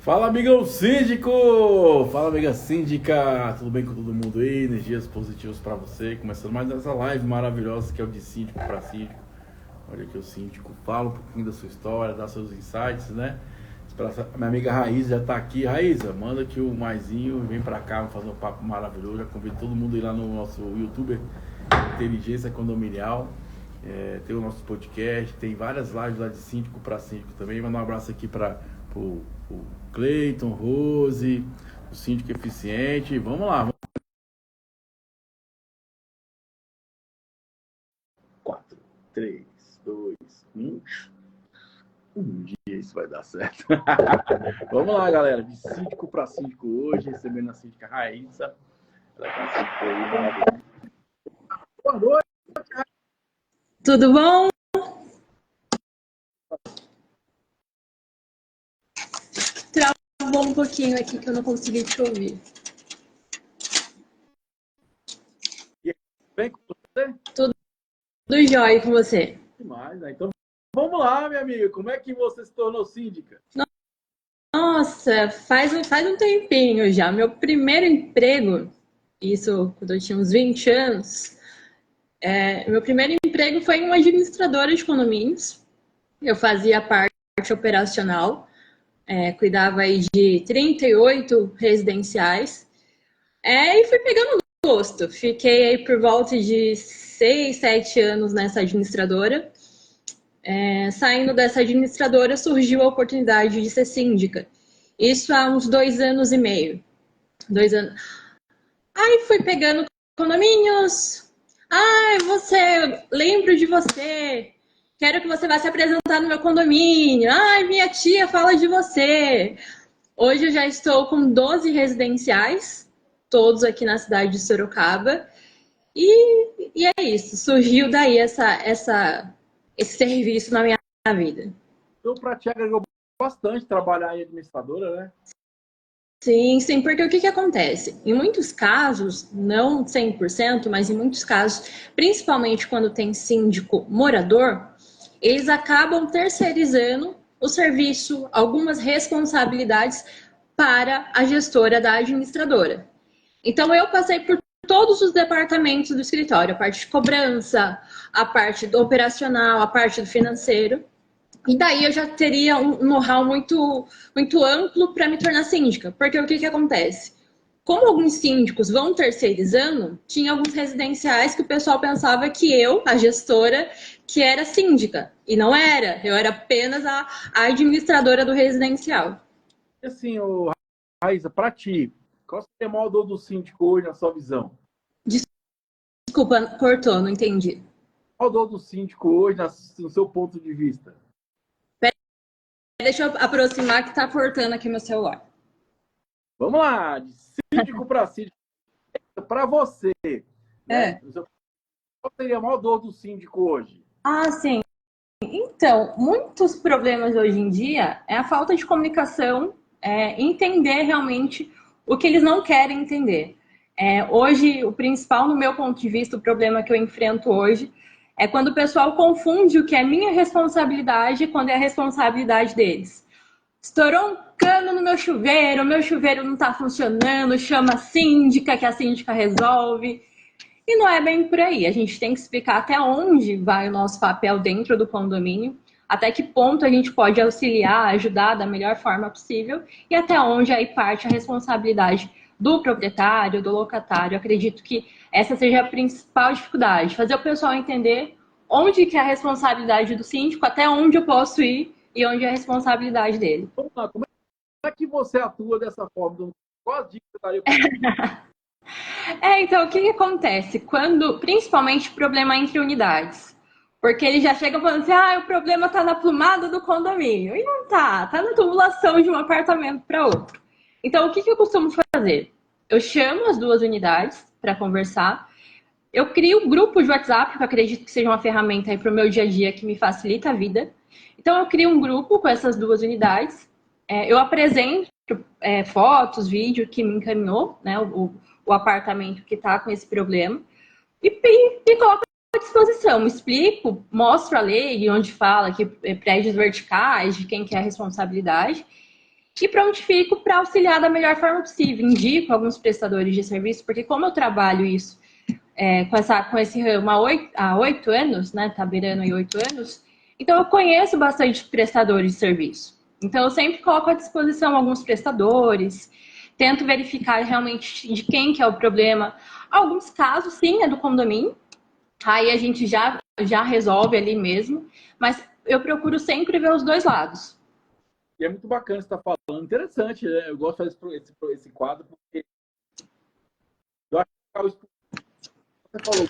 Fala, amigão síndico! Fala, amiga síndica! Tudo bem com todo mundo aí? Energias positivas para você. Começando mais essa live maravilhosa que é o de síndico para síndico. Olha aqui o síndico fala um pouquinho da sua história, dá seus insights, né? Minha amiga Raíza já tá aqui. Raíza, manda aqui o maisinho, vem para cá, vamos fazer um papo maravilhoso. Já convido todo mundo aí lá no nosso YouTuber Inteligência Condominial. Tem o nosso podcast, tem várias lives lá de síndico para síndico também. Manda um abraço aqui para o Cleiton, Rose, o síndico eficiente. Vamos lá. 4, 3, 2, 1. Um dia isso vai dar certo. Vamos lá, galera. De síndico para síndico hoje, recebendo a síndica Raíssa. Ela é síndica aí. Boa noite. Tudo bom? Travou um pouquinho aqui que eu não consegui te ouvir. Bem com você? Tudo jóia com você? Demais, né? Então, vamos lá, minha amiga. Como é que você se tornou síndica? Nossa, faz um tempinho já. Meu primeiro emprego, isso quando eu tinha uns 20 anos, meu primeiro emprego foi em uma administradora de condomínios. Eu fazia parte operacional, cuidava aí de 38 residenciais, e fui pegando gosto. Fiquei aí por volta de 6, 7 anos nessa administradora. Saindo dessa administradora, surgiu a oportunidade de ser síndica. Isso há uns 2 anos e meio. 2 anos. Aí fui pegando condomínios. Ai, lembro de você. Quero que você vá se apresentar no meu condomínio. Ai, minha tia fala de você. Hoje eu já estou com 12 residenciais, todos aqui na cidade de Sorocaba. E é isso. Surgiu daí esse serviço na minha vida. Então, para ti, agregou bastante trabalhar em administradora, né? Sim, sim, porque o que acontece? Em muitos casos, não 100%, mas em muitos casos, principalmente quando tem síndico morador, eles acabam terceirizando o serviço, algumas responsabilidades para a gestora da administradora. Então, eu passei por todos os departamentos do escritório, a parte de cobrança, a parte do operacional, a parte do financeiro. E daí eu já teria um know-how muito, muito amplo para me tornar síndica. Porque o que acontece? Como alguns síndicos vão terceirizando, tinha alguns residenciais que o pessoal pensava que eu, a gestora, que era síndica. E não era. Eu era apenas a administradora do residencial. E assim, Raíssa, para ti, qual seria a maior dor do síndico hoje na sua visão? Desculpa, cortou, não entendi. Qual a dor do síndico hoje no seu ponto de vista? Deixa eu aproximar que tá cortando aqui meu celular. Vamos lá, de síndico para síndico. Para você, né? Qual seria a maior dor do síndico hoje? Ah, sim. Então, muitos problemas hoje em dia é a falta de comunicação, entender realmente o que eles não querem entender. Hoje, o principal, no meu ponto de vista, o problema que eu enfrento hoje é quando o pessoal confunde o que é minha responsabilidade quando é a responsabilidade deles. Estourou um cano no meu chuveiro não está funcionando, chama a síndica, que a síndica resolve. E não é bem por aí. A gente tem que explicar até onde vai o nosso papel dentro do condomínio, até que ponto a gente pode auxiliar, ajudar da melhor forma possível e até onde aí parte a responsabilidade do proprietário, do locatário. Eu acredito que essa seja a principal dificuldade, fazer o pessoal entender onde que é a responsabilidade do síndico, até onde eu posso ir e onde é a responsabilidade dele. Vamos lá, como é que você atua dessa forma? Qual a dica que você daria para Então, o que acontece? Quando, principalmente, problema entre unidades. Porque ele já chega falando assim, o problema tá na plumada do condomínio. E não tá na tubulação de um apartamento para outro. Então, o que eu costumo fazer? Eu chamo as duas unidades para conversar. Eu crio um grupo de WhatsApp, que eu acredito que seja uma ferramenta aí para o meu dia a dia que me facilita a vida. Então, eu crio um grupo com essas duas unidades. Eu apresento fotos, vídeo que me encaminhou, né, o apartamento que está com esse problema, e coloco à disposição, explico, mostro a lei onde fala que prédios verticais, de quem que é a responsabilidade, e prontifico para auxiliar da melhor forma possível. Indico alguns prestadores de serviço, porque como eu trabalho isso com esse ramo há 8 anos, né? Tá beirando aí 8 anos, então eu conheço bastante prestadores de serviço. Então eu sempre coloco à disposição alguns prestadores, tento verificar realmente de quem que é o problema. Alguns casos, sim, é do condomínio, aí a gente já resolve ali mesmo, mas eu procuro sempre ver os dois lados. E é muito bacana você estar falando. Interessante, né? Eu gosto de fazer esse quadro, porque eu acho que você falou,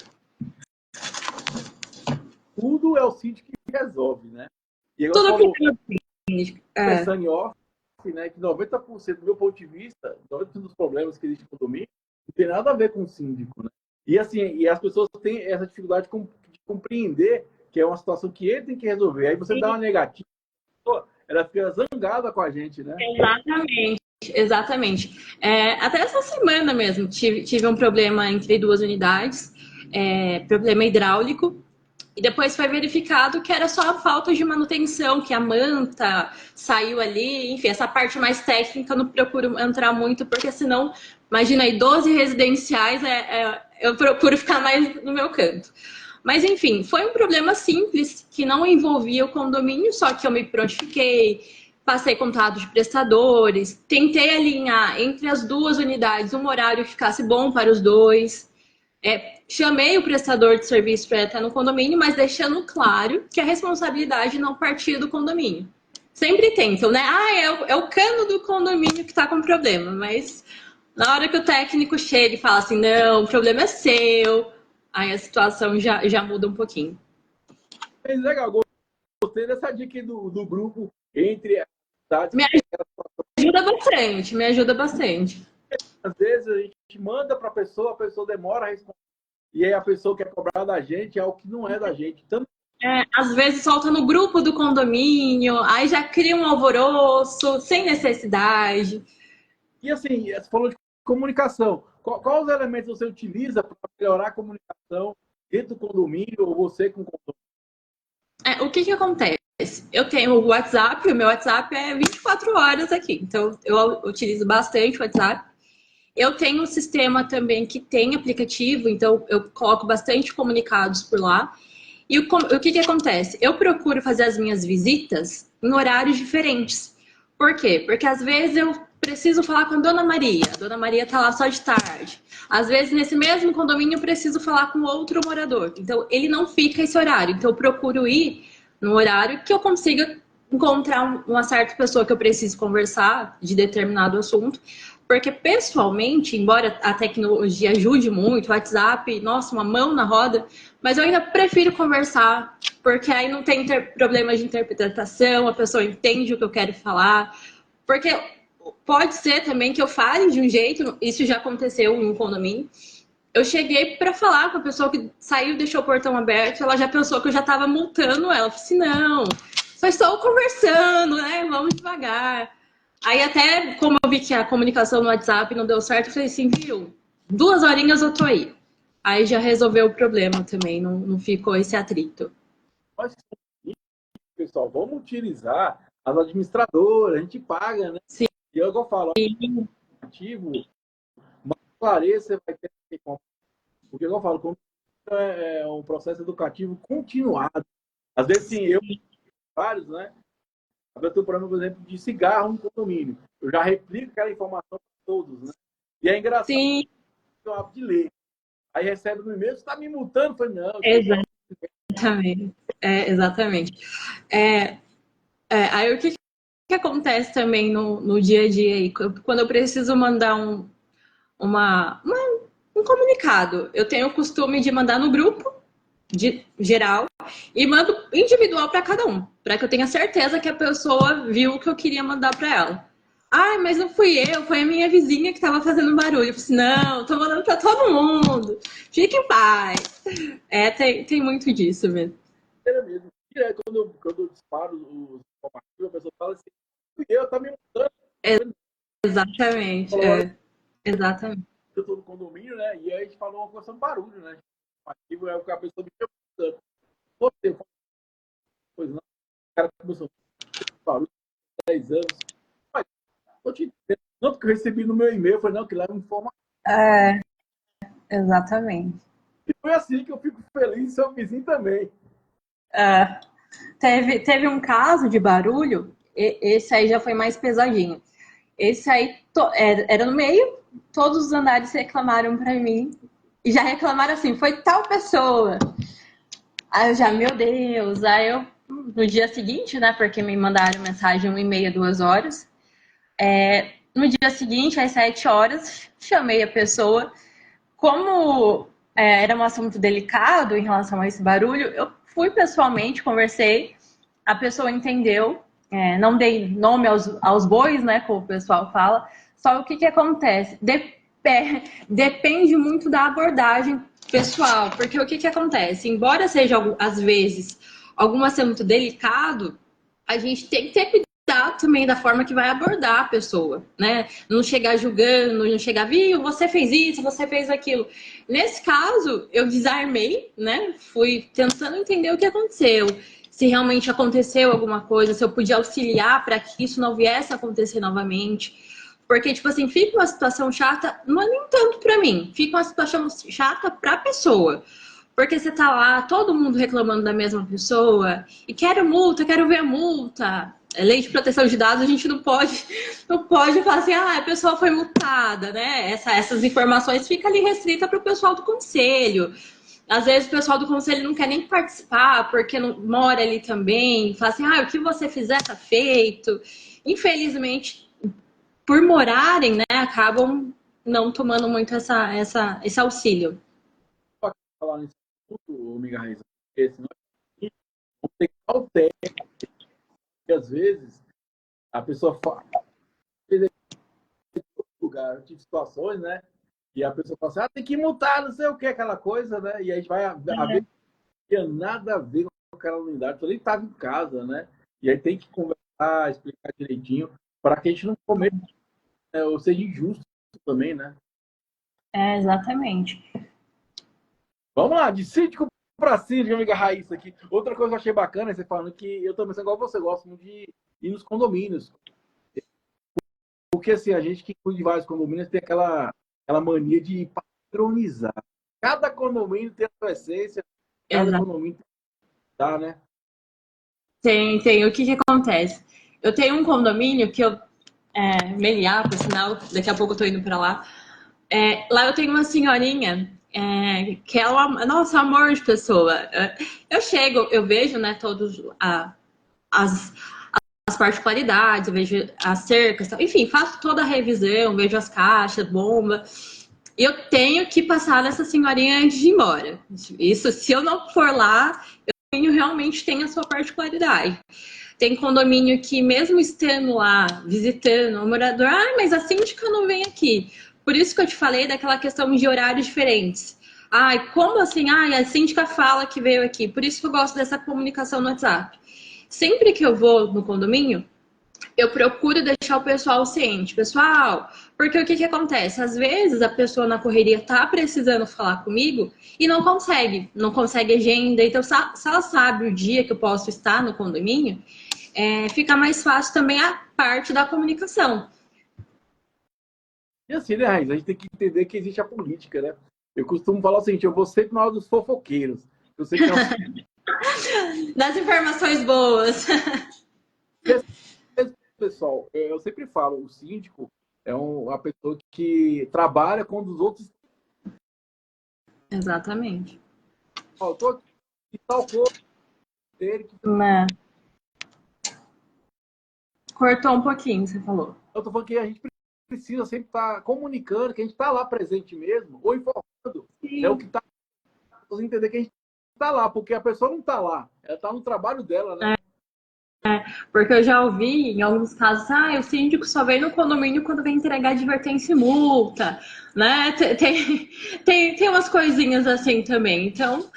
tudo é o síndico que resolve, né? E agora você Tudo falou, que é. pensando em off, né, que 90% do meu ponto de vista, 90% dos problemas que existem no condomínio, não tem nada a ver com o síndico, né? E assim, e as pessoas têm essa dificuldade de compreender que é uma situação que ele tem que resolver. Aí você dá uma negativa, ela fica zangada com a gente, né? Exatamente, exatamente. Até essa semana mesmo tive um problema entre duas unidades, problema hidráulico, e depois foi verificado que era só a falta de manutenção, que a manta saiu ali, enfim, essa parte mais técnica eu não procuro entrar muito, porque senão, imagina aí, 12 residenciais, eu procuro ficar mais no meu canto. Mas enfim, foi um problema simples que não envolvia o condomínio, só que eu me prontifiquei, passei contato de prestadores, tentei alinhar entre as duas unidades um horário que ficasse bom para os dois. Chamei o prestador de serviço para estar no condomínio, mas deixando claro que a responsabilidade não partia do condomínio. Sempre tentam, né? É o cano do condomínio que está com problema, mas na hora que o técnico chega e fala assim, não, o problema é seu, aí a situação já muda um pouquinho. Mas legal, gostei dessa dica aí do grupo entre as cidades Me que tem. ajuda bastante, me ajuda bastante. Às vezes a gente manda para a pessoa demora a responder. E aí a pessoa quer cobrar da gente é o que não é da gente. Então, Às vezes solta no grupo do condomínio, aí já cria um alvoroço, sem necessidade. e assim, você falou de comunicação. Quais os elementos você utiliza para melhorar a comunicação dentro do condomínio ou você com o condomínio? O que acontece? Eu tenho o WhatsApp, o meu WhatsApp é 24 horas aqui, então eu utilizo bastante o WhatsApp. Eu tenho um sistema também que tem aplicativo, então eu coloco bastante comunicados por lá. E o que acontece? Eu procuro fazer as minhas visitas em horários diferentes. Por quê? Porque às vezes eu preciso falar com a Dona Maria. A Dona Maria tá lá só de tarde. Às vezes, nesse mesmo condomínio, eu preciso falar com outro morador. Então, ele não fica esse horário. Então, eu procuro ir no horário que eu consiga encontrar uma certa pessoa que eu preciso conversar de determinado assunto. Porque, pessoalmente, embora a tecnologia ajude muito, o WhatsApp, nossa, uma mão na roda, mas eu ainda prefiro conversar, porque aí não tem problema de interpretação, a pessoa entende o que eu quero falar. Porque pode ser também que eu fale de um jeito, isso já aconteceu em um condomínio. Eu cheguei para falar com a pessoa que saiu e deixou o portão aberto, ela já pensou que eu já estava multando ela. Eu falei assim, não, só estou conversando, né? Vamos devagar. Aí até, como eu vi que a comunicação no WhatsApp não deu certo, eu falei assim, viu, 2 horinhas eu tô aí. Aí já resolveu o problema também, não ficou esse atrito. Nós, pessoal, vamos utilizar as administradoras, a gente paga, né? Sim. E eu falo, ativo, mais clareza você vai ter que comprar. Porque eu falo, como é um processo educativo continuado. Às vezes, sim, eu, vários, né? Eu tenho um problema, por exemplo, de cigarro no condomínio. Eu já replico aquela informação para todos, né? E é engraçado, Sim, eu hábito de ler. Aí recebe no e-mail, você está me multando? Eu falei, não, eu estou falando. exatamente. Exatamente. É, aí o que acontece também no dia a dia aí? Quando eu preciso mandar um comunicado, eu tenho o costume de mandar no grupo de geral e mando individual para cada um, para que eu tenha certeza que a pessoa viu o que eu queria mandar para ela. Ah, mas não fui eu, foi a minha vizinha que estava fazendo barulho. Eu falei assim, não, tô mandando para todo mundo. Fique em paz. Tem muito disso mesmo. Mesmo. Quando eu disparo os informativos, a pessoa fala assim, fui eu, tá me multando. Exatamente, Falou, olha, exatamente. eu estou no condomínio, né? E aí a gente falou uma coisa sobre barulho, né? O ativo é o que a pessoa me perguntando. Você, pois não, o cara começou a barulho há 10 anos. Tô te entendendo. Não, porque eu recebi no meu e-mail, eu falei, não, que lá é uma informação. É, exatamente. E foi assim que eu fico feliz, seu vizinho também. É, teve um caso de barulho, esse aí já foi mais pesadinho. Esse aí era no meio, todos os andares reclamaram pra mim. E já reclamaram assim, foi tal pessoa. Aí eu já, meu Deus, aí eu, no dia seguinte, né, porque me mandaram mensagem 1h30, 2 horas. No dia seguinte, às 7 horas, chamei a pessoa. Como era um assunto delicado em relação a esse barulho, eu fui pessoalmente, conversei, a pessoa entendeu, não dei nome aos bois, né, como o pessoal fala, só o que acontece? Depende muito da abordagem pessoal, porque o que acontece? Embora seja, às vezes, algum assunto delicado, a gente tem que ter cuidado também da forma que vai abordar a pessoa, né? Não chegar julgando, não chegar, viu, você fez isso, você fez aquilo. Nesse caso, eu desarmei, né? Fui tentando entender o que aconteceu, se realmente aconteceu alguma coisa, se eu podia auxiliar para que isso não viesse a acontecer novamente. Porque, tipo assim, fica uma situação chata, não é nem tanto para mim, fica uma situação chata para a pessoa. Porque você tá lá, todo mundo reclamando da mesma pessoa, e quero multa, quero ver a multa. Lei de proteção de dados, a gente não pode falar assim, ah, a pessoa foi multada, né? Essas informações ficam ali restritas para o pessoal do conselho. Às vezes o pessoal do conselho não quer nem participar, porque não mora ali também. Fala assim, ah, o que você fizer tá feito. Infelizmente, por morarem, né, acabam não tomando muito esse auxílio. Só que falar nesse assunto, amiga Raíssa, porque senão vamos ter que dar o tempo, porque às vezes a pessoa fala, lugar, tive situações, né? E a pessoa fala assim, ah, tem que multar, não sei o que, aquela coisa, né? E a gente vai a ver que tinha nada a ver com aquela unidade, eu nem estava em casa, né? E aí tem que conversar, explicar direitinho, para que a gente não cometa, né, ou seja injusto também, né? Exatamente. Vamos lá, de síndico para síndico, amiga Raíssa aqui. Outra coisa que eu achei bacana é você falando que eu também sou igual você, gosto muito de ir nos condomínios. Porque assim, a gente que cuida de vários condomínios tem aquela mania de padronizar. Cada condomínio tem a sua essência, cada Exato. condomínio tá, né? Tem. O que acontece? Eu tenho um condomínio que eu. Meliá, por sinal, daqui a pouco eu tô indo pra lá. Lá eu tenho uma senhorinha que ela, nossa, amor de pessoa. Eu chego, eu vejo, né, todos as, as particularidades, eu vejo as cercas, enfim, faço toda a revisão, vejo as caixas, bomba. E eu tenho que passar nessa senhorinha antes de ir embora. Isso, se eu não for lá, realmente tem a sua particularidade. Tem condomínio que, mesmo estando lá, visitando o morador, mas a síndica não vem aqui. Por isso que eu te falei daquela questão de horários diferentes. Ai, como assim? Ai, a síndica fala que veio aqui. Por isso que eu gosto dessa comunicação no WhatsApp. Sempre que eu vou no condomínio, eu procuro deixar o pessoal ciente. Pessoal, porque o que acontece? Às vezes a pessoa na correria tá precisando falar comigo e não consegue agenda. Então, se ela sabe o dia que eu posso estar no condomínio, fica mais fácil também a parte da comunicação. E assim, né, Raíssa? A gente tem que entender que existe a política, né? Eu costumo falar o seguinte, eu vou sempre na hora dos fofoqueiros. Eu sei que não. Das informações boas. Pessoal, eu sempre falo, o síndico é uma pessoa que trabalha quando os outros. Exatamente. Ó, eu tô aqui, tal coisa dele que Né? Cortou um pouquinho, você falou. eu tô falando que a gente precisa sempre estar comunicando, que a gente está lá presente mesmo, ou informando, né, o que está. Você entender que a gente está lá, porque a pessoa não está lá, ela está no trabalho dela, né? Porque eu já ouvi em alguns casos, o síndico só vem no condomínio quando vem entregar advertência e multa, né? Tem umas coisinhas assim também. Então,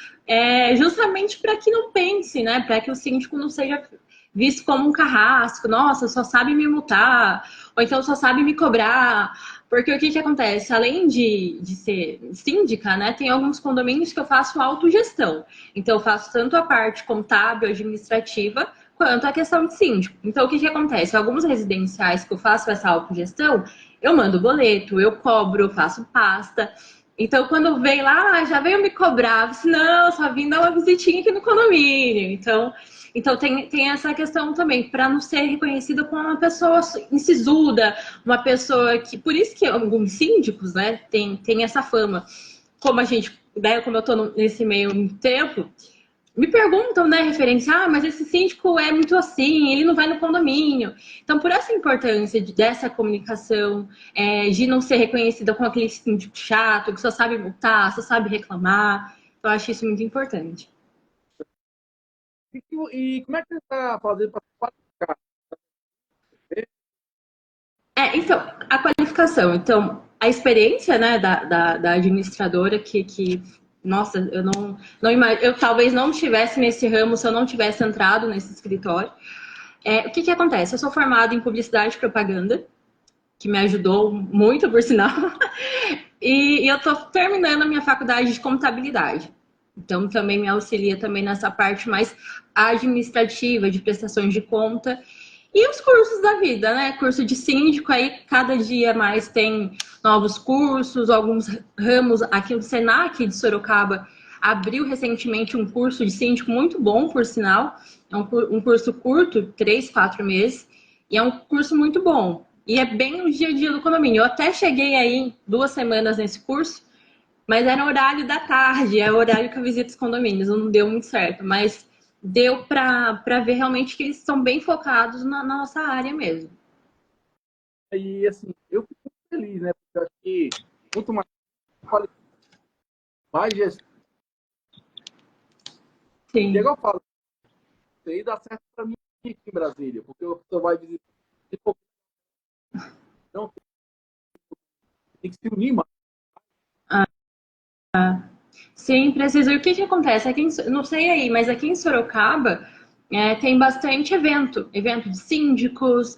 justamente para que não pense, né? Para que o síndico não seja visto como um carrasco, nossa, só sabe me multar, ou então só sabe me cobrar. Porque o que acontece? Além de ser síndica, né? Tem alguns condomínios que eu faço autogestão. Então, eu faço tanto a parte contábil, administrativa, quanto a questão de síndico. Então, o que acontece? Alguns residenciais que eu faço essa autogestão, eu mando boleto, eu cobro, eu faço pasta. Então, quando vem lá, já veio me cobrar, eu disse, não, só vim dar uma visitinha aqui no condomínio. Então tem essa questão também, para não ser reconhecida como uma pessoa insisuda, uma pessoa que... Por isso que alguns síndicos, né, tem essa fama. Como a gente, né, como eu estou nesse meio tempo, me perguntam, né, referência, mas esse síndico é muito assim, ele não vai no condomínio. Então, por essa importância dessa comunicação, de não ser reconhecida como aquele síndico chato, que só sabe multar, só sabe reclamar, eu acho isso muito importante. E como é que você está fazendo para qualificar? Então, a qualificação. Então, a experiência, né, da administradora nossa, eu talvez não estivesse nesse ramo se eu não tivesse entrado nesse escritório. O que acontece? Eu sou formada em publicidade e propaganda, que me ajudou muito, por sinal, e eu estou terminando a minha faculdade de contabilidade. Então, também me auxilia também nessa parte mais administrativa, de prestações de conta. E os cursos da vida, né? Curso de síndico, aí cada dia mais tem novos cursos, alguns ramos. Aqui o Senac de Sorocaba abriu recentemente um curso de síndico muito bom, por sinal. É um curso curto, 3, 4 meses, e é um curso muito bom. E é bem o dia a dia do condomínio. Eu até cheguei aí 2 semanas nesse curso, mas era horário da tarde, é o horário que eu visito os condomínios, não deu muito certo, mas deu para ver realmente que eles estão bem focados na nossa área mesmo. E assim, eu fico muito feliz, né? Porque eu acho que quanto mais gestão. Sim. E agora eu falo, isso aí dá certo para mim aqui em Brasília, porque o pessoal vai visitar. Então, tem que se unir mais. Sim, precisa. E o que acontece? Não sei aí, mas aqui em Sorocaba tem bastante evento de síndicos,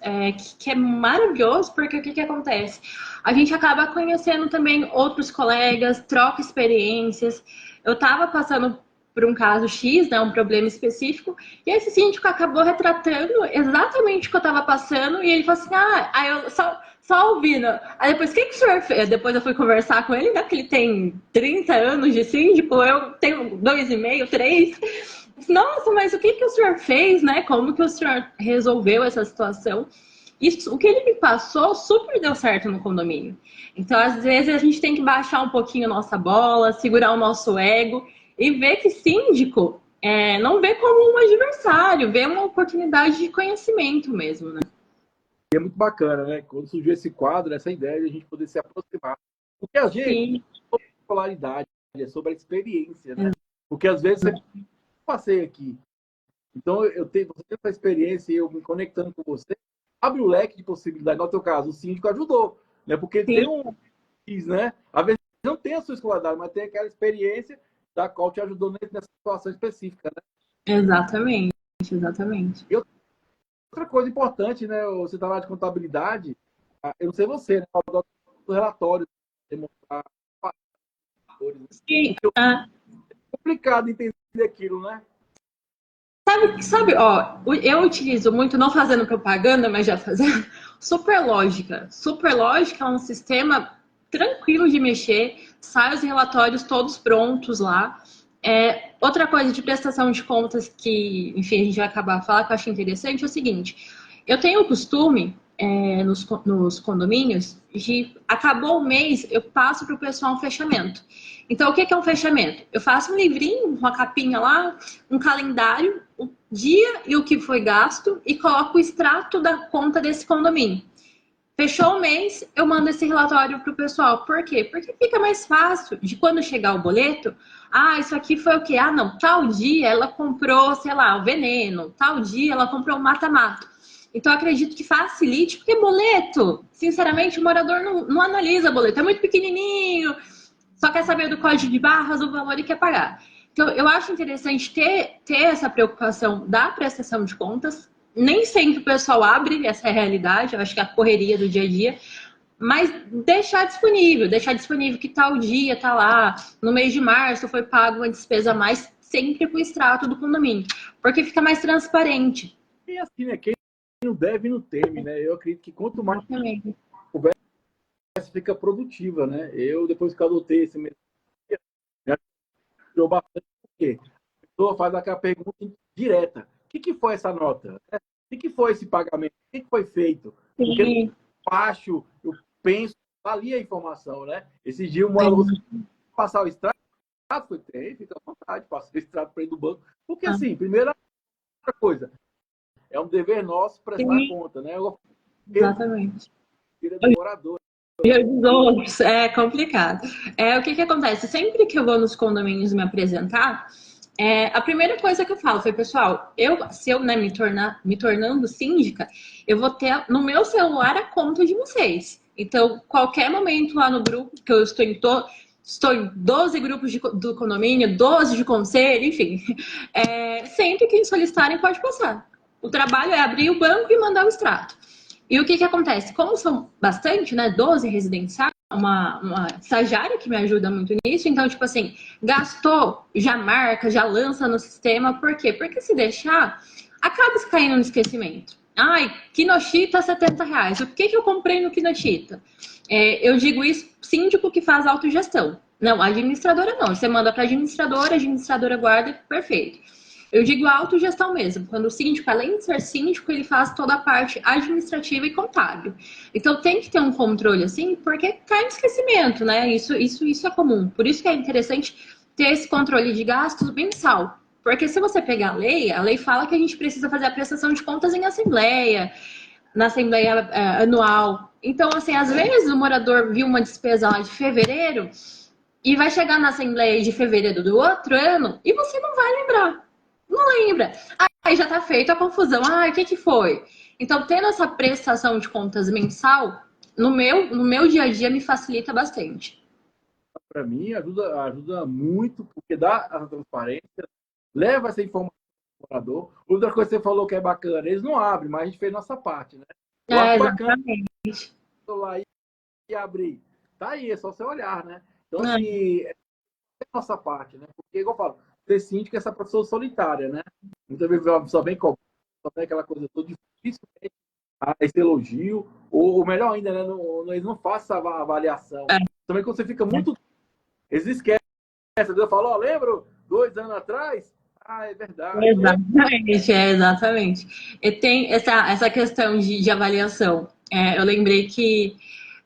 que é maravilhoso, porque o que acontece? A gente acaba conhecendo também outros colegas, troca experiências. Eu estava passando por um caso X, né, um problema específico, e esse síndico acabou retratando exatamente o que eu estava passando, e ele falou assim, aí eu só ouvindo. Aí depois, o que o senhor fez? Depois eu fui conversar com ele, né, que ele tem 30 anos de síndico, eu tenho 2,5, 3. Nossa, mas o que o senhor fez, né? Como que o senhor resolveu essa situação? Isso, o que ele me passou super deu certo no condomínio. Então, às vezes, a gente tem que baixar um pouquinho a nossa bola, segurar o nosso ego e ver que síndico não vê como um adversário, vê uma oportunidade de conhecimento mesmo, né? E é muito bacana, né? Quando surgiu esse quadro, essa ideia de a gente poder se aproximar. Porque a gente, Sim. sobre a popularidade, é sobre a experiência, né? Porque às vezes eu passei aqui. Então, você tem essa experiência e eu me conectando com você, abre o leque de possibilidades. No teu caso, o síndico ajudou, né? Porque ele tem um né? Às vezes não tem a sua escolaridade, mas tem aquela experiência da qual te ajudou nessa situação específica, né? Exatamente, exatamente. E outra coisa importante, né? Você está lá de contabilidade, eu não sei você, né? O relatório, demonstrar Sim. é complicado entender aquilo, né? Sabe, ó, eu utilizo muito, não fazendo propaganda, mas já fazendo, Superlógica. Superlógica é um sistema tranquilo de mexer, sai os relatórios todos prontos lá. Outra coisa de prestação de contas que, enfim, a gente vai acabar falando que eu acho interessante é o seguinte, eu tenho o costume, nos condomínios, de acabou o mês, eu passo para o pessoal um fechamento. Então, o que é um fechamento? Eu faço um livrinho, uma capinha lá, um calendário, o dia e o que foi gasto e coloco o extrato da conta desse condomínio. Fechou o mês, eu mando esse relatório para o pessoal. Por quê? Porque fica mais fácil de quando chegar o boleto. Isso aqui foi o quê? Não, tal dia ela comprou, sei lá, o veneno. Tal dia ela comprou o mata-mato. Então, eu acredito que facilite, porque boleto, sinceramente, o morador não analisa boleto. É muito pequenininho, só quer saber do código de barras, o valor e quer pagar. Então, eu acho interessante ter essa preocupação da prestação de contas. Nem sempre o pessoal abre essa realidade, eu acho que é a correria do dia a dia, mas deixar disponível que tal dia tá lá, no mês de março foi pago uma despesa a mais, sempre com o extrato do condomínio, porque fica mais transparente. E assim, né? Quem não deve, não teme, né? Eu acredito que quanto mais Exatamente. conversa, fica produtiva, né? Eu, depois que eu adotei esse método, me ajudou bastante, porque a pessoa faz aquela pergunta direta. O que foi essa nota? O que foi esse pagamento? O que foi feito? Porque no Sim, acho, eu penso, ali a informação, né? Esse dia o morador sim. passar o extrato, foi tem, fica à vontade, passa o extrato para ele do banco. Porque, Ah, assim, primeira coisa, é um dever nosso prestar sim, conta, né? Eu exatamente. do morador, E né? os outros, é complicado. O que que acontece? Sempre que eu vou nos condomínios me apresentar, a primeira coisa que eu falo foi, pessoal, se eu né, me tornando síndica, eu vou ter no meu celular a conta de vocês. Então, qualquer momento lá no grupo, que eu estou em 12 grupos do condomínio, 12 de conselho, enfim, sempre que solicitarem pode passar. O trabalho é abrir o banco e mandar o extrato. E o que que acontece? Como são bastante, né, 12 residenciais, uma estagiária que me ajuda muito nisso, então, tipo assim, gastou, já marca, já lança no sistema, por quê? Porque se deixar, acaba caindo no esquecimento. Ai, Kinoshita, R$ 70. O que que eu comprei no Kinoshita? Eu digo isso, síndico que faz autogestão. Não, administradora não. Você manda para a administradora guarda, perfeito. Eu digo autogestão mesmo. Quando o síndico, além de ser síndico, ele faz toda a parte administrativa e contábil. Então tem que ter um controle assim, porque cai no esquecimento, né? Isso é comum. Por isso que é interessante ter esse controle de gastos mensal. Porque se você pegar a lei fala que a gente precisa fazer a prestação de contas em assembleia, na assembleia anual. Então, assim, às vezes o morador viu uma despesa lá de fevereiro e vai chegar na assembleia de fevereiro do outro ano e você não vai lembrar. Não lembra. Aí já tá feita a confusão. Ah, o que que foi? Então, tendo essa prestação de contas mensal, no meu dia a dia me facilita bastante. Para mim, ajuda muito, porque dá a transparência, leva essa informação para o morador. Outra coisa que você falou que é bacana, eles não abrem, mas a gente fez nossa parte, né? Eu acho bacana Exatamente. lá e abrir. Tá aí, é só você olhar, né? Então, É, assim, é a nossa parte, né? Porque, igual eu falo, ser síndico é essa pessoa solitária, né? Muitas vezes uma pessoa bem cobrada, só tem aquela coisa toda difícil, né? Esse elogio, ou melhor ainda, né? Eles não fazem essa avaliação. é, Também quando você fica muito. Eles esquecem. Eu falo, ó, lembro 2 anos atrás? Ah, é verdade. Lembro. exatamente. E tem essa questão de avaliação. Eu lembrei que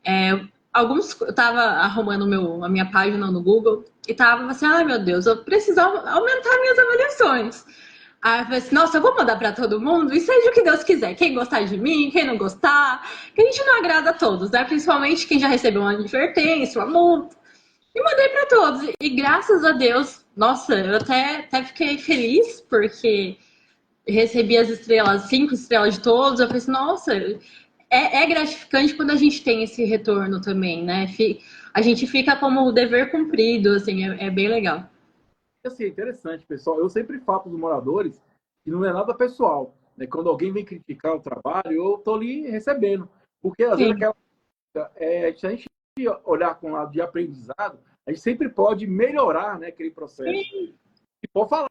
eu estava arrumando a minha página no Google e tava assim, ai meu Deus, eu preciso aumentar minhas avaliações. Aí eu falei assim, nossa, eu vou mandar para todo mundo e seja o que Deus quiser. Quem gostar de mim, quem não gostar, que a gente não agrada a todos, né? Principalmente quem já recebeu uma advertência, uma multa. E mandei para todos. E graças a Deus, nossa, eu até fiquei feliz porque recebi as estrelas, 5 estrelas de todos. Eu falei assim, nossa, é gratificante quando a gente tem esse retorno também, né? A gente fica como o dever cumprido, assim, é bem legal. Assim, é interessante, pessoal. Eu sempre falo para os moradores que não é nada pessoal. Né? Quando alguém vem criticar o trabalho, eu estou ali recebendo. Porque às vezes Sim, aquela. Se a gente olhar com um lado de aprendizado, a gente sempre pode melhorar, né, aquele processo. sim, E pode falar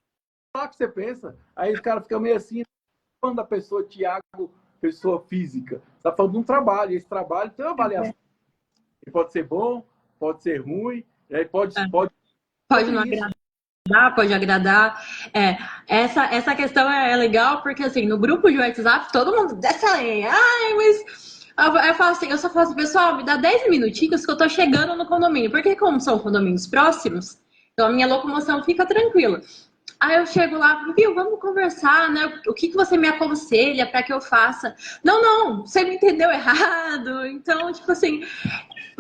o que você pensa. Aí os caras ficam meio assim, falando da pessoa, Tiago, pessoa física. Você está falando de um trabalho. Esse trabalho tem uma avaliação. Ele pode ser bom, pode ser ruim, né? Pode pode sobre não isso. agradar, pode agradar. Essa questão é legal porque, assim, no grupo de WhatsApp, todo mundo desce a lenha. Ai, mas. Eu só falo assim, pessoal, me dá 10 minutinhos que eu tô chegando no condomínio. Porque, como são condomínios próximos, então a minha locomoção fica tranquila. Aí eu chego lá, viu, vamos conversar, né? O que você me aconselha para que eu faça? Não, não, você me entendeu errado. Então, tipo assim,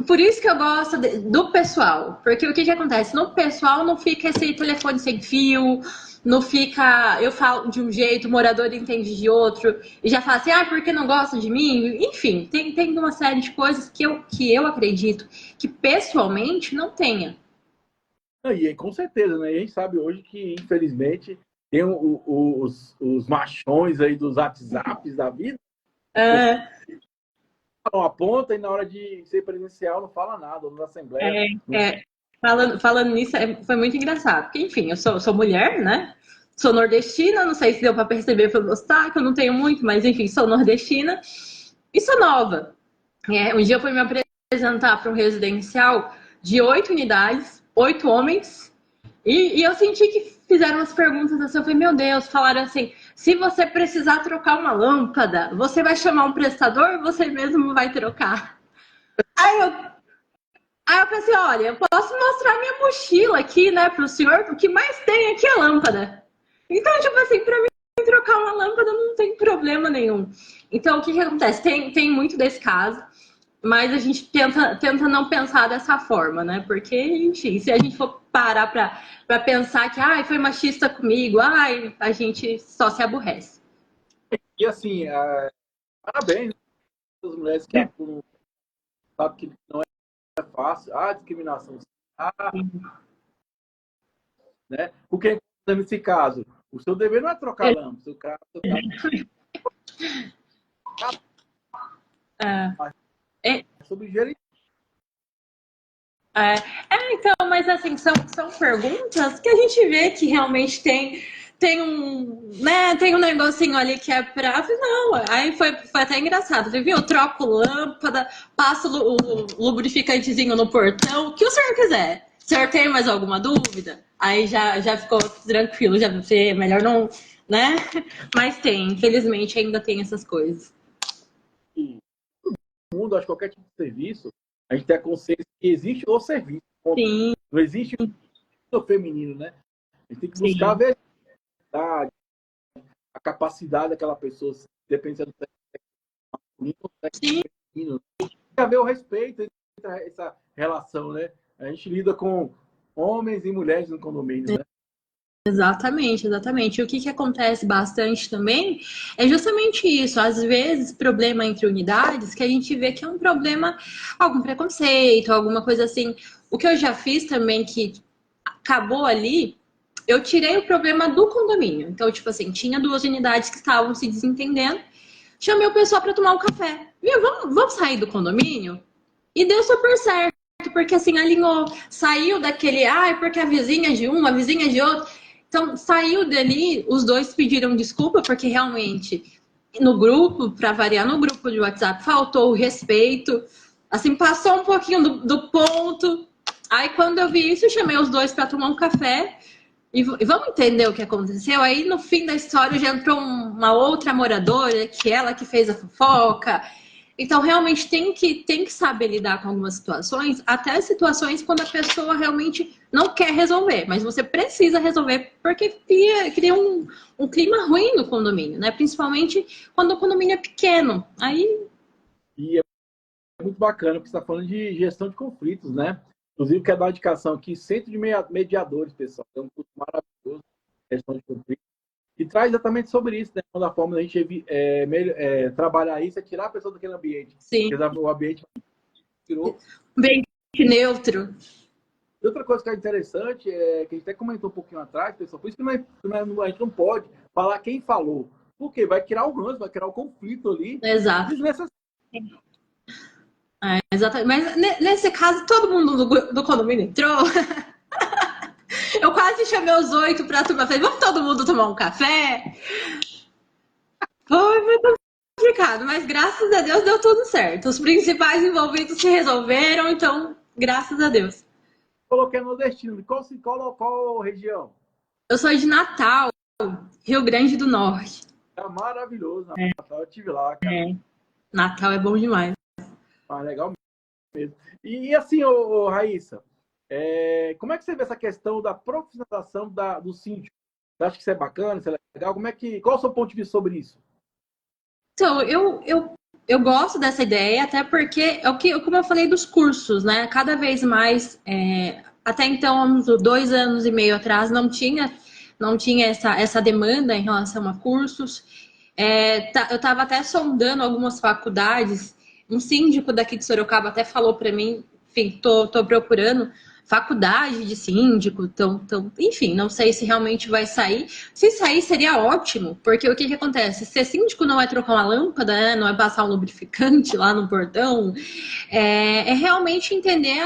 por isso que eu gosto do pessoal. Porque o que acontece? No pessoal não fica esse telefone sem fio, não fica. Eu falo de um jeito, o morador entende de outro, e já fala assim, ah, porque não gosta de mim? Enfim, tem uma série de coisas que eu acredito que pessoalmente não tenha. E com certeza, né? E a gente sabe hoje que, infelizmente, tem os machões aí dos WhatsApps da vida, É, falam a ponta e na hora de ser presencial não fala nada, ou na Assembleia. é, falando nisso, foi muito engraçado. Porque, enfim, eu sou mulher, né? Sou nordestina, não sei se deu para perceber pelo meu sotaque, eu não tenho muito, mas enfim, sou nordestina e sou nova. Um dia eu fui me apresentar para um residencial de 8 unidades, 8 homens, e eu senti que fizeram umas perguntas assim, eu falei, meu Deus, falaram assim, se você precisar trocar uma lâmpada, você vai chamar um prestador ou você mesmo vai trocar? Aí eu, aí eu pensei, olha, eu posso mostrar minha mochila aqui, né, pro senhor, o que mais tem aqui é lâmpada. Então, tipo assim, pra mim trocar uma lâmpada não tem problema nenhum. Então, o que que acontece? Tem muito desse caso, mas a gente tenta não pensar dessa forma, né? Porque, enfim, se a gente for parar pra pensar que, ai, foi machista comigo, ai, a gente só se aborrece. E assim, parabéns às mulheres que atuam, sabe que não é fácil. Ah, discriminação. Ah, né? Porque nesse caso, o seu dever não é trocar lâmpada, o seu cara É, sobre gerir. então, mas assim, são perguntas que a gente vê que realmente tem um negocinho ali que é pra. Não, aí foi até engraçado. Você viu? Eu troco lâmpada, passo o lubrificantezinho no portão, o que o senhor quiser. O senhor tem mais alguma dúvida? Aí já ficou tranquilo, já você melhor não, né? Mas infelizmente ainda tem essas coisas. No mundo, acho que qualquer tipo de serviço, a gente tem a consciência que existe o serviço. Sim. Não existe o feminino, né? A gente tem que buscar a Sim. verdade, a capacidade daquela pessoa, dependendo do sexo masculino ou sexo feminino. Tem que haver o respeito entre essa relação, né? A gente lida com homens e mulheres no condomínio, né? Exatamente, exatamente. E o que acontece bastante também é justamente isso. Às vezes, problema entre unidades, que a gente vê que é um problema, algum preconceito, alguma coisa assim. O que eu já fiz também, que acabou ali, eu tirei o problema do condomínio. Então, tipo assim, tinha 2 unidades que estavam se desentendendo, chamei o pessoal para tomar um café. Viu, vamos sair do condomínio? E deu super certo, porque assim, alinhou, saiu daquele, porque a vizinha de um, a vizinha de outro. Então, saiu dali, os dois pediram desculpa, porque realmente, no grupo, para variar, no grupo de WhatsApp, faltou o respeito, assim, passou um pouquinho do ponto. Aí, quando eu vi isso, eu chamei os dois para tomar um café e vamos entender o que aconteceu. Aí, no fim da história, já entrou uma outra moradora, que ela que fez a fofoca. Então, realmente tem que saber lidar com algumas situações, até situações quando a pessoa realmente não quer resolver, mas você precisa resolver porque cria um clima ruim no condomínio, né? Principalmente quando o condomínio é pequeno. Aí. E é muito bacana, porque você está falando de gestão de conflitos, né? Inclusive, quero dar uma indicação aqui, Centro de Mediadores, pessoal. É um curso maravilhoso, gestão de conflitos. E traz exatamente sobre isso, né? Uma da forma da gente trabalhar isso é tirar a pessoa daquele ambiente. Sim. Porque o ambiente tirou. Bem neutro. E outra coisa que é interessante é que a gente até comentou um pouquinho atrás, pessoal, por isso que a gente não pode falar quem falou. Porque vai criar o ranço, vai criar o conflito ali. Exato. Desnecessário. Exatamente. Mas nesse caso, todo mundo do condomínio entrou. Eu quase chamei os 8 para tomar. Falei, vamos todo mundo tomar um café? Foi complicado, mas graças a Deus deu tudo certo. Os principais envolvidos se resolveram, então, graças a Deus. Coloquei no destino. Qual região? Eu sou de Natal, Rio Grande do Norte. É maravilhoso. Natal, eu estive lá, cara. Natal é bom demais. Legal mesmo. E assim, Raíssa, como é que você vê essa questão da profissionalização do síndico? Você acha que isso é bacana, isso é legal? Qual é o seu ponto de vista sobre isso? Então, eu gosto dessa ideia, até porque como eu falei dos cursos, né? Cada vez mais, até então, uns 2 anos e meio atrás, não tinha essa demanda em relação a cursos. Eu estava até sondando algumas faculdades. Um síndico daqui de Sorocaba até falou para mim, enfim, tô procurando faculdade de síndico, enfim, não sei se realmente vai sair. Se sair, seria ótimo, porque o que acontece? Se síndico não é trocar uma lâmpada, né, não é passar um lubrificante lá no portão, é realmente entender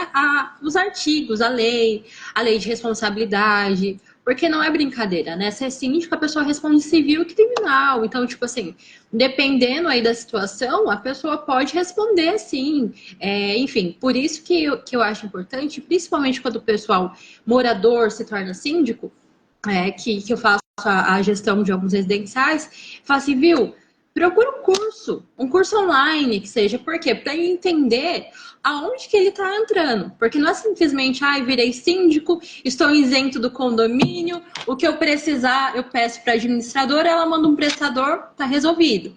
os artigos, a lei de responsabilidade, Porque não é brincadeira, né? Ser síndico, a pessoa responde civil e criminal. Então, tipo assim, dependendo aí da situação, a pessoa pode responder sim. Enfim, por isso que eu acho importante, principalmente quando o pessoal morador se torna síndico, que eu faço a gestão de alguns residenciais, falo assim, viu? Procura um curso online que seja, por quê? Para ele entender aonde que ele está entrando. Porque não é simplesmente, virei síndico, estou isento do condomínio, o que eu precisar, eu peço para a administradora, ela manda um prestador, tá resolvido.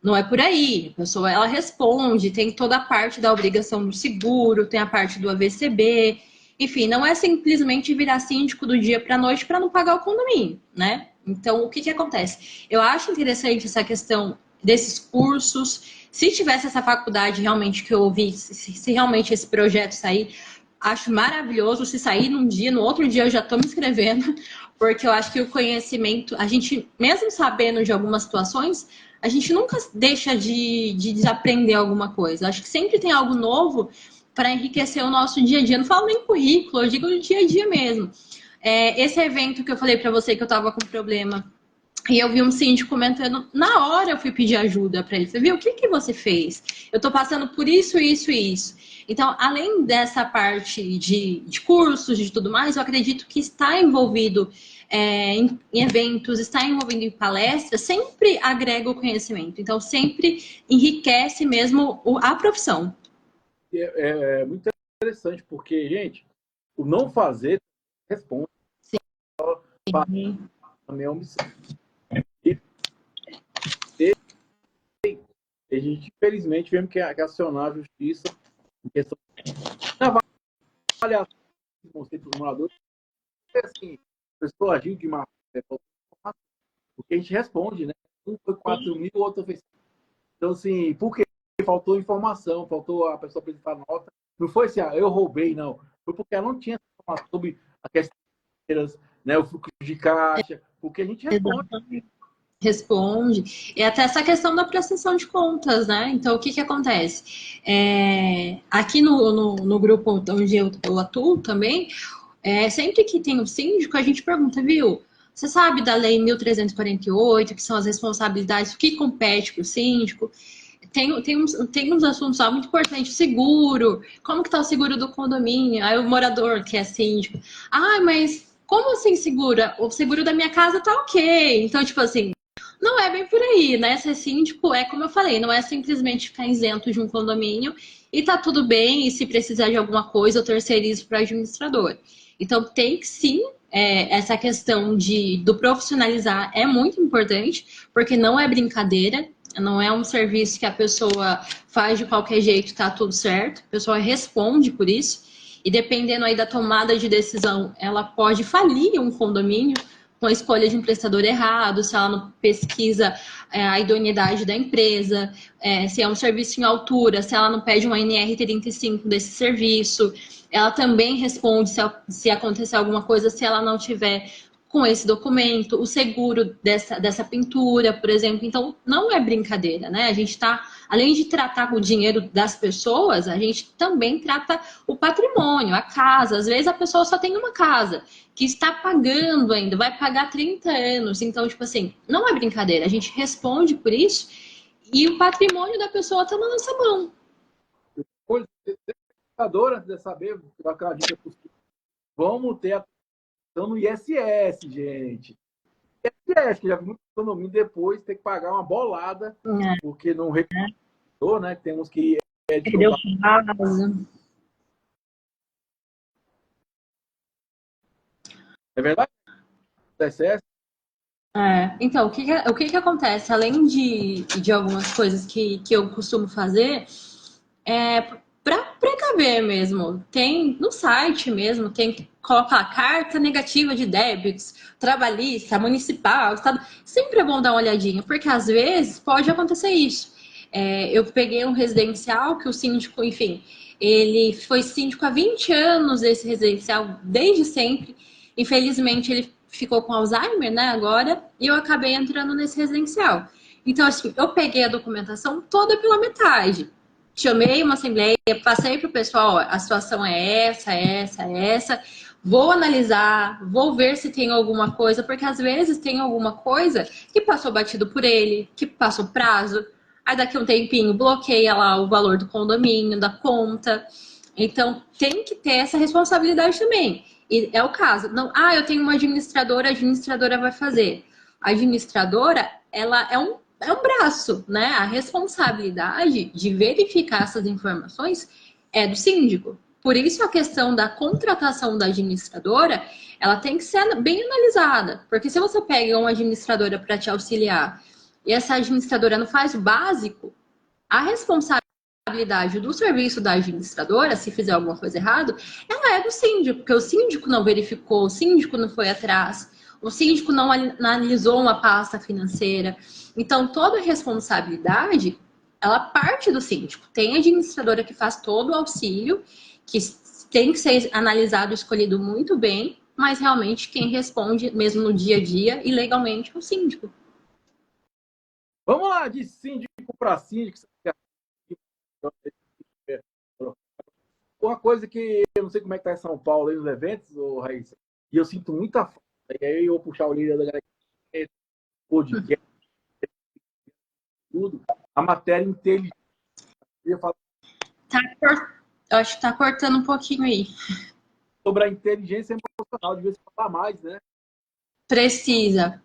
Não é por aí. A pessoa, ela responde, tem toda a parte da obrigação do seguro, tem a parte do AVCB, enfim, não é simplesmente virar síndico do dia para a noite para não pagar o condomínio, né? Então, o que acontece? Eu acho interessante essa questão desses cursos. Se tivesse essa faculdade realmente que eu ouvi, se realmente esse projeto sair, acho maravilhoso. Se sair num dia, no outro dia eu já estou me inscrevendo, porque eu acho que o conhecimento, a gente, mesmo sabendo de algumas situações, a gente nunca deixa de desaprender alguma coisa. Acho que sempre tem algo novo para enriquecer o nosso dia a dia. Não falo nem currículo, eu digo o dia a dia mesmo. Esse evento que eu falei para você que eu estava com problema e eu vi um síndico comentando, na hora eu fui pedir ajuda para ele. Você viu, o que você fez? Eu estou passando por isso, isso e isso. Então, além dessa parte de cursos e de tudo mais, eu acredito que estar envolvido em eventos, estar envolvido em palestras, sempre agrega o conhecimento. Então, sempre enriquece mesmo a profissão. É muito interessante, porque, gente, o não fazer responde. Sim. Também é omissão. A gente, infelizmente, vemos que acionar a justiça em questão da avaliação do conceito do morador. Assim, a pessoa agiu de má fé, porque a gente responde, né? Um foi 4 mil, o outro foi. Então, assim, por que faltou informação, faltou a pessoa apresentar nota? Não foi assim, eu roubei, não. Foi porque ela não tinha informação sobre a questão, né, o fluxo de caixa, porque a gente responde. Responde. E até essa questão da prestação de contas, né? Então, o que acontece? Aqui no grupo onde eu atuo também, sempre que tem um síndico, a gente pergunta, viu? Você sabe da Lei 1348, que são as responsabilidades, o que compete para o síndico? Tem uns assuntos muito importantes, seguro, como que tá o seguro do condomínio? Aí o morador, que é síndico, mas como assim segura? O seguro da minha casa tá ok. Então, tipo assim, não é bem por aí, né? Ser síndico como eu falei, não é simplesmente ficar isento de um condomínio e tá tudo bem, e se precisar de alguma coisa, eu terceirizo para o administrador. Então, tem que sim, essa questão do profissionalizar é muito importante, porque não é brincadeira, não é um serviço que a pessoa faz de qualquer jeito, tá tudo certo, a pessoa responde por isso, e dependendo aí da tomada de decisão, ela pode falir um condomínio, com a escolha de um prestador errado, se ela não pesquisa a idoneidade da empresa, se é um serviço em altura, se ela não pede uma NR35 desse serviço. Ela também responde se acontecer alguma coisa, se ela não tiver com esse documento, o seguro dessa pintura, por exemplo. Então, não é brincadeira, né? A gente está, além de tratar o dinheiro das pessoas, a gente também trata o patrimônio, a casa. Às vezes a pessoa só tem uma casa que está pagando ainda, vai pagar 30 anos. Então, tipo assim, não é brincadeira. A gente responde por isso e o patrimônio da pessoa está na nossa mão. Coisa antes de saber, aquela dica possível. Vamos ter atenção no ISS, gente. ISS, que já vi muito condomínio depois ter que pagar uma bolada, porque não recuperou, né? Temos que Perdeu prazo. É verdade? ISS? Então, o que acontece? Além de algumas coisas que eu costumo fazer, para precaver mesmo. Tem no site mesmo, tem que colocar a carta negativa de débitos, trabalhista, municipal, estado. Sempre é bom dar uma olhadinha, porque às vezes pode acontecer isso. Eu peguei um residencial que o síndico, enfim, ele foi síndico há 20 anos desse residencial, desde sempre. Infelizmente, ele ficou com Alzheimer, né, agora, e eu acabei entrando nesse residencial. Então, assim, eu peguei a documentação toda pela metade. Chamei uma assembleia, passei para o pessoal, a situação é essa, essa, essa. vou analisar, vou ver se tem alguma coisa, porque às vezes tem alguma coisa que passou batido por ele, que passou prazo, aí daqui a um tempinho bloqueia lá o valor do condomínio, da conta. Então tem que ter essa responsabilidade também. E é o caso, não, eu tenho uma administradora, a administradora vai fazer. A administradora, ela é um braço, né? A responsabilidade de verificar essas informações é do síndico. Por isso a questão da contratação da administradora, ela tem que ser bem analisada, porque se você pega uma administradora para te auxiliar e essa administradora não faz o básico, a responsabilidade do serviço da administradora, se fizer alguma coisa errada, ela é do síndico, porque o síndico não verificou, o síndico não foi atrás, o síndico não analisou uma pasta financeira. Então, toda a responsabilidade, ela parte do síndico. Tem administradora que faz todo o auxílio, que tem que ser analisado e escolhido muito bem, mas realmente quem responde mesmo no dia a dia e legalmente é o síndico. Vamos lá, de síndico para síndico. Uma coisa que eu não sei como é que tá em São Paulo aí nos eventos, Raíssa, e eu sinto muita falta. E aí eu vou puxar o líder da galera, podcast, tudo, a matéria inteligente. Eu falo Eu acho que tá cortando um pouquinho aí. sobre a inteligência emocional, de vez falar mais, né? Precisa.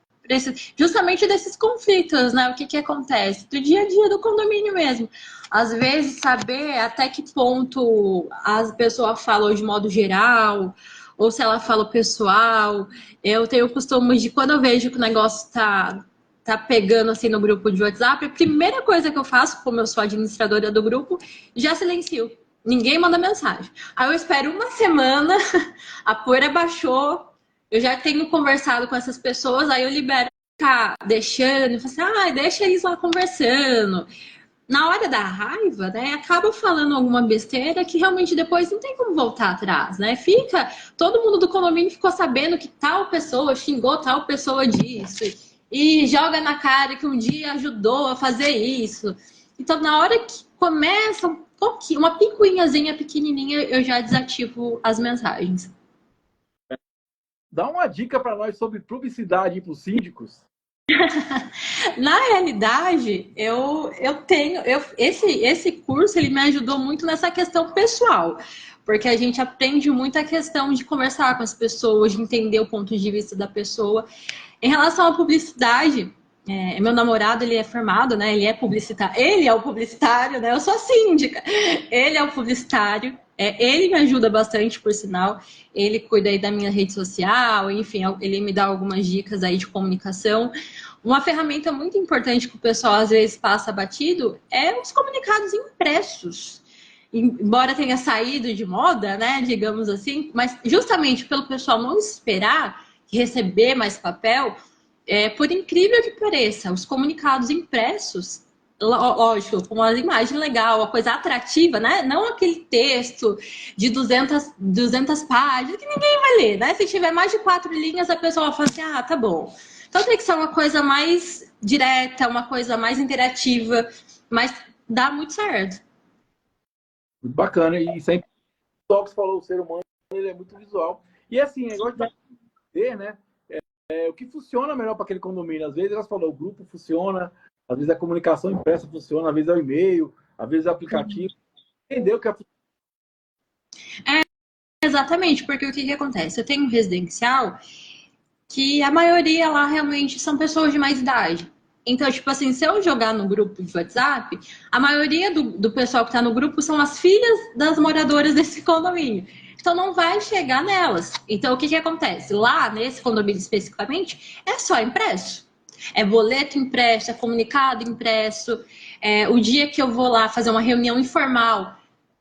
Justamente desses conflitos, né? O que acontece? Do dia a dia do condomínio mesmo. Às vezes, saber até que ponto a pessoa falou de modo geral, ou se ela fala pessoal. Eu tenho o costume de, quando eu vejo que o negócio tá pegando assim no grupo de WhatsApp, a primeira coisa que eu faço, como eu sou administradora do grupo, já silencio. Ninguém manda mensagem. Aí eu espero uma semana, a poeira baixou, eu já tenho conversado com essas pessoas, aí eu libero ficar deixando, falo assim, deixa eles lá conversando. Na hora da raiva, né, acaba falando alguma besteira que realmente depois não tem como voltar atrás, né? Todo mundo do condomínio ficou sabendo que tal pessoa xingou tal pessoa disso e joga na cara que um dia ajudou a fazer isso. Então, na hora que começa uma picuinhazinha pequenininha, eu já desativo as mensagens. Dá uma dica para nós sobre publicidade para os síndicos. Na realidade, esse curso ele me ajudou muito nessa questão pessoal, porque a gente aprende muito a questão de conversar com as pessoas, de entender o ponto de vista da pessoa. Em relação à publicidade, meu namorado ele é formado, né? Ele é o publicitário, né? Eu sou a síndica. Ele é o publicitário. Ele me ajuda bastante, por sinal. Ele cuida aí da minha rede social, enfim, ele me dá algumas dicas aí de comunicação. Uma ferramenta muito importante que o pessoal às vezes passa batido é os comunicados impressos. Embora tenha saído de moda, né, digamos assim, mas justamente pelo pessoal não esperar receber mais papel, por incrível que pareça, os comunicados impressos, lógico, com uma imagem legal, uma coisa atrativa, né? Não aquele texto de 200 páginas que ninguém vai ler, né? Se tiver mais de 4 linhas, a pessoa vai falar assim, tá bom. Então tem que ser uma coisa mais direta, uma coisa mais interativa, mas dá muito certo. Muito bacana. E sempre o que você falou, o ser humano ele é muito visual. E assim, negócio de ter, né? O que funciona melhor para aquele condomínio? Às vezes, elas falam, o grupo funciona, às vezes a comunicação impressa funciona, às vezes é o e-mail, às vezes é o aplicativo. Entendeu que Exatamente, porque o que acontece? Eu tenho um residencial que a maioria lá realmente são pessoas de mais idade. Então, tipo assim, se eu jogar no grupo de WhatsApp, a maioria do pessoal que está no grupo são as filhas das moradoras desse condomínio. Então, não vai chegar nelas. Então, o que acontece? Lá, nesse condomínio especificamente, é só impresso. É boleto impresso, é comunicado impresso. O dia que eu vou lá fazer uma reunião informal,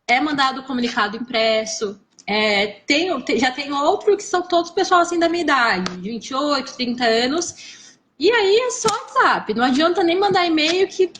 é mandado o comunicado impresso. Já tem outro que são todos pessoal assim da minha idade, de 28, 30 anos. E aí é só WhatsApp. Não adianta nem mandar e-mail que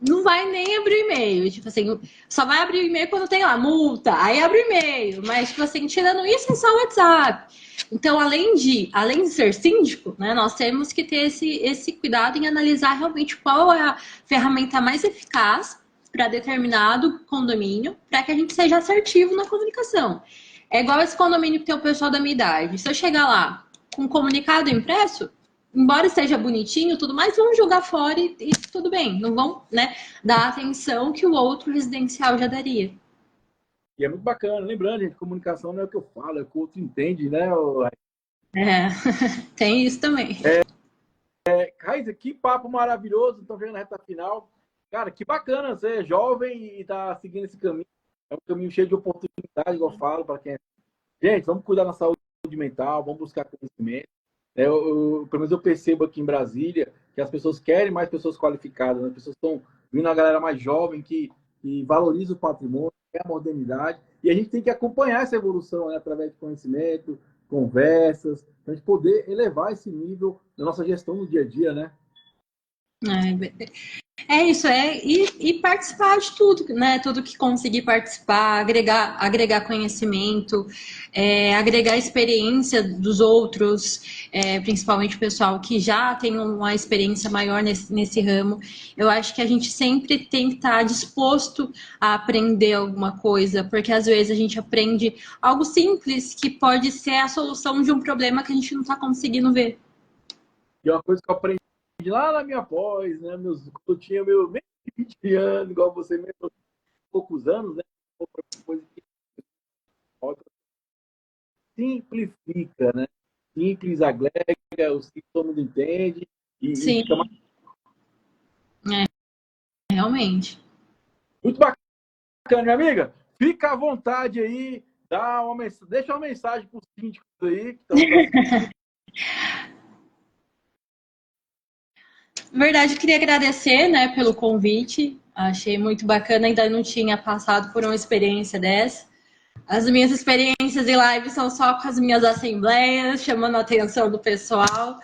não vai nem abrir e-mail. Tipo assim, só vai abrir o e-mail quando tem lá multa. Aí abre o e-mail. Mas, tipo assim, tirando isso, é só WhatsApp. Então, além de ser síndico, né, nós temos que ter esse cuidado em analisar realmente qual é a ferramenta mais eficaz para determinado condomínio, para que a gente seja assertivo na comunicação. É igual esse condomínio que tem o pessoal da minha idade. Se eu chegar lá com um comunicado impresso, embora esteja bonitinho e tudo mais, vão jogar fora e tudo bem. Não vão, né, dar a atenção que o outro residencial já daria. E é muito bacana. Lembrando, gente, comunicação não é o que eu falo, é o que o outro entende, né? É, tem isso também. Raiz, que papo maravilhoso. Estão vendo na reta final. Cara, que bacana. Você é jovem e está seguindo esse caminho. É um caminho cheio de oportunidades, igual eu falo, para quem é. Gente, vamos cuidar da saúde mental, vamos buscar conhecimento. Pelo menos eu percebo aqui em Brasília que as pessoas querem mais pessoas qualificadas, né? As pessoas estão vindo a galera mais jovem que valoriza o patrimônio, quer a modernidade, e a gente tem que acompanhar essa evolução, né? Através de conhecimento, conversas, para a gente poder elevar esse nível da nossa gestão no dia a dia, né? É isso, e participar de tudo, né? Tudo que conseguir participar, agregar conhecimento, agregar experiência dos outros, principalmente o pessoal que já tem uma experiência maior nesse ramo. Eu acho que a gente sempre tem que estar disposto a aprender alguma coisa, porque às vezes a gente aprende algo simples que pode ser a solução de um problema que a gente não está conseguindo ver. E é uma coisa que eu aprendi lá na minha pós, né? Quando eu tinha menos de 20 anos, igual você mesmo, poucos anos, né? Coisa que simplifica, né? Simples, agrega, o simples todo mundo entende e Sim, fica mais... realmente. Muito bacana, minha amiga. Fica à vontade aí, deixa uma mensagem para os síndicos aí que estão nos... Na verdade, eu queria agradecer, né, pelo convite. Achei muito bacana, ainda não tinha passado por uma experiência dessa. As minhas experiências em live são só com as minhas assembleias, chamando a atenção do pessoal.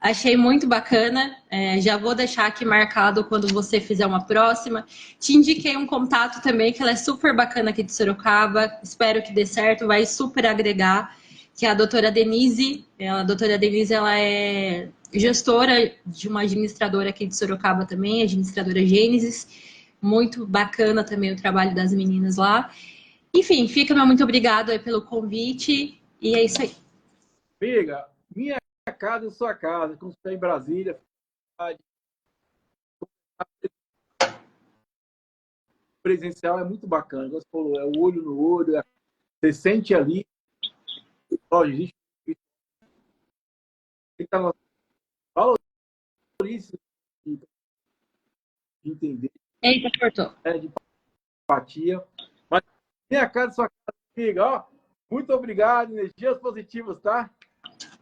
Achei muito bacana. Já vou deixar aqui marcado quando você fizer uma próxima. Te indiquei um contato também, que ela é super bacana aqui de Sorocaba. Espero que dê certo, vai super agregar. Que é a doutora Denise. A doutora Denise, ela é gestora de uma administradora aqui de Sorocaba também, administradora Gênesis. Muito bacana também o trabalho das meninas lá. Enfim, fica meu muito obrigado aí pelo convite. E é isso aí. Amiga, minha casa é sua casa. Como você está em Brasília, presencial é muito bacana. Como você falou, é o olho no olho, você sente ali, ó, existe que tá valorize de entender, Eita, cortou. né, de empatia. Mas minha casa, sua casa, amiga, ó, muito obrigado, energias positivas, tá?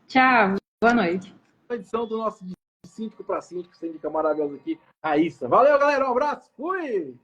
Tchau, boa noite. A edição do nosso de síndico para síndico, síndica maravilhosa aqui, Raíssa. Valeu, galera, um abraço, fui!